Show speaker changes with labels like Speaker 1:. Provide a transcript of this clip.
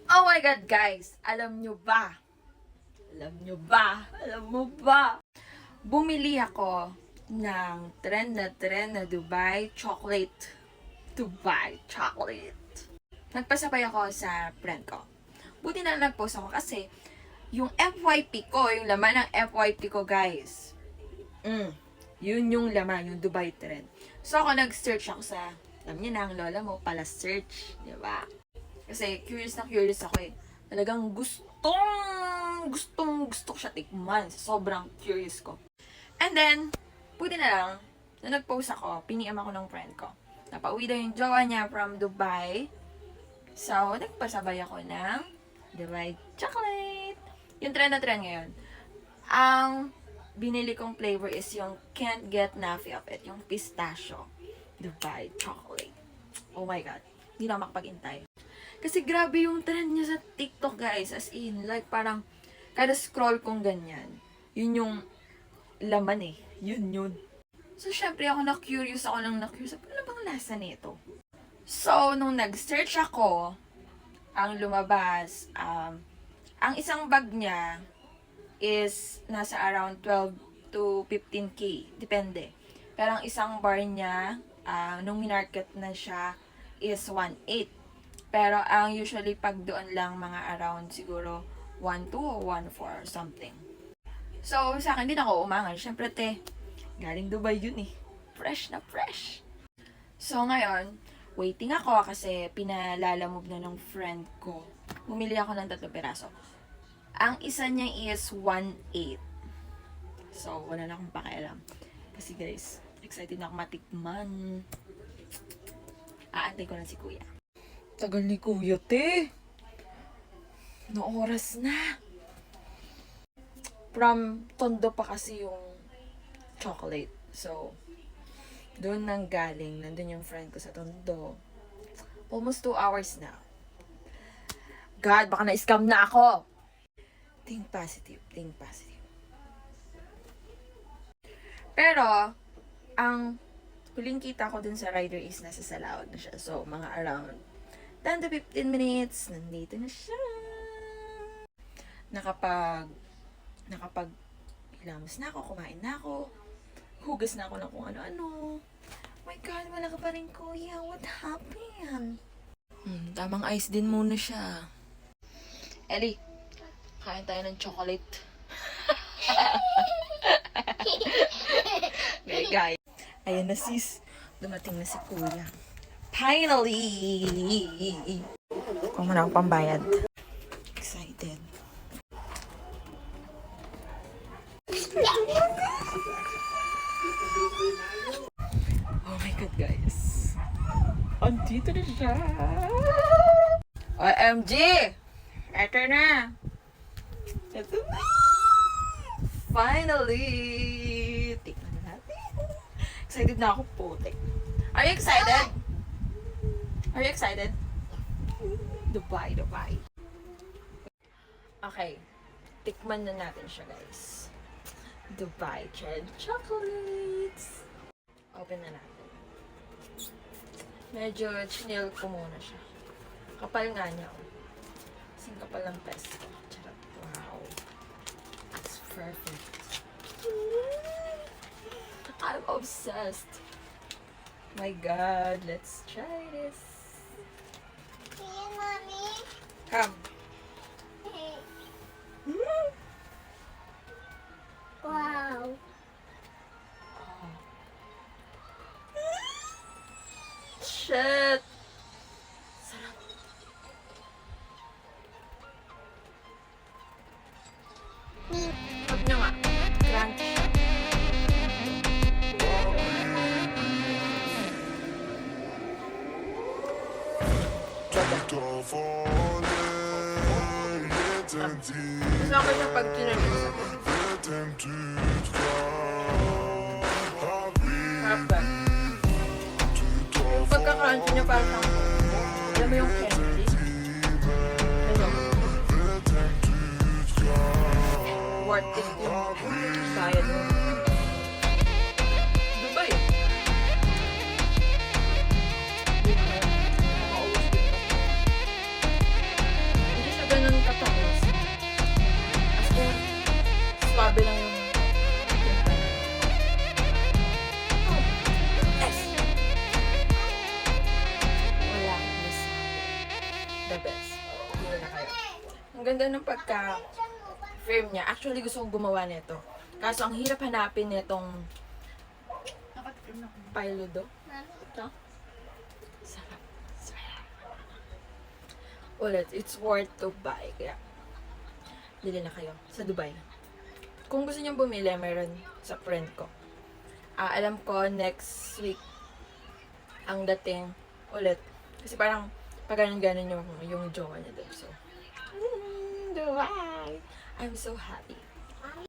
Speaker 1: Oh my God, guys! Alam nyo ba? Alam nyo ba? Alam mo ba? Bumili ako ng trend na Dubai chocolate. Dubai chocolate. Nagpasabay ako sa friend ko. Buti na nag-post ako kasi yung FYP ko, yung laman ng FYP ko, guys. Yun yung laman, yung Dubai trend. So ako nag-search ako sa, alam niyo na, ang lola mo, pala search, di ba? Kasi curious na curious ako eh. Talagang gusto ko siya tikman. Sobrang curious ko. And then, buti na lang, na nag-post ako, piniam ako ng friend ko. Napauwi daw yung jowa niya from Dubai. So, nagpasabay ako ng Dubai chocolate. Yung trend na trend ngayon. Ang binili kong flavor is yung can't get enough of it. Yung pistachio. Dubai chocolate. Oh my God. Hindi na makapag-intay. Kasi grabe yung trend niya sa TikTok, guys. As in, like parang kada scroll kong ganyan. Yun yung laman eh. Yun. So, syempre ako na-curious. Ano bang lasa nito? So, nung nag-search ako, ang lumabas, ang isang bag niya is nasa around 12 to 15K. Depende. Pero ang isang bar niya, nung minarket na siya, is 1.8. Pero ang usually pag doon lang mga around siguro 1.2 o 1.4 or something. So, sa akin din ako umangal. Syempre, galing Dubai yun eh. Fresh na fresh. So, ngayon, waiting ako kasi pinalalamove na ng friend ko. Bumili ako ng 3 piraso. Ang isa niya is 1.8. So, wala na akong pakialam. Kasi guys, excited na ako matikman. Aantay ko lang si kuya. Tagal ni kuya, no oras na. From Tondo pa kasi yung chocolate. So, doon nang galing. Nandun yung friend ko sa Tondo. Almost 2 hours na. God, baka na-scam na ako. Think positive. Pero, ang huling kita ko dun sa rider is nasa Salawag na siya. So, mga around 10 to 15 minutes, nandito na siya. Nakapag hilamos na ako, kumain na ako, hugas na ako ng kung ano-ano. Oh my God, wala ka pa rin, kuya. What happened? Tamang ice din muna siya. Ellie, kain tayo ng chocolate. Okay, guys. Ayan na sis. Dumating na si kuya. Finally! Kung muna akong pambayad. Excited. Oh my God, guys. Andito na siya. OMG! Eto na. Finally! Tikman na natin. Excited na ako, putik. Are you excited? Are you excited? Dubai. Okay. Tikman na natin siya, guys. Dubai cherry chocolates. Open na natin. Medyo chinil ko muna siya. Kapal nga niya. Kasing kapal ng test ko. Charot. Wow. It's perfect. I'm obsessed. My God. Let's try this.
Speaker 2: Hey, Mommy.
Speaker 1: Come.
Speaker 2: Wow.
Speaker 1: Shit. Sarap. Huwag nyo nga. Crunchy siya. Gusto ko siya pag kinagin sa harap ba? Pagka-crunchy niya parang alam mo yung candy? Ano? Worth it yung bayad mo. Dubai. Hindi ganda ng pagka-frame niya. Actually, gusto kong gumawa nito. Kaso, ang hirap hanapin nitong Pilodo.
Speaker 2: Mami,
Speaker 1: Ito. Sarap. Sarap. Ulit, it's worth to buy. Kaya, bili na kayo sa Dubai. Kung gusto niyong bumili, meron sa friend ko. Alam ko, next week, ang dating ulit. Kasi parang, pag ganun yung jowa niya doon. So, Dubai! I'm so happy.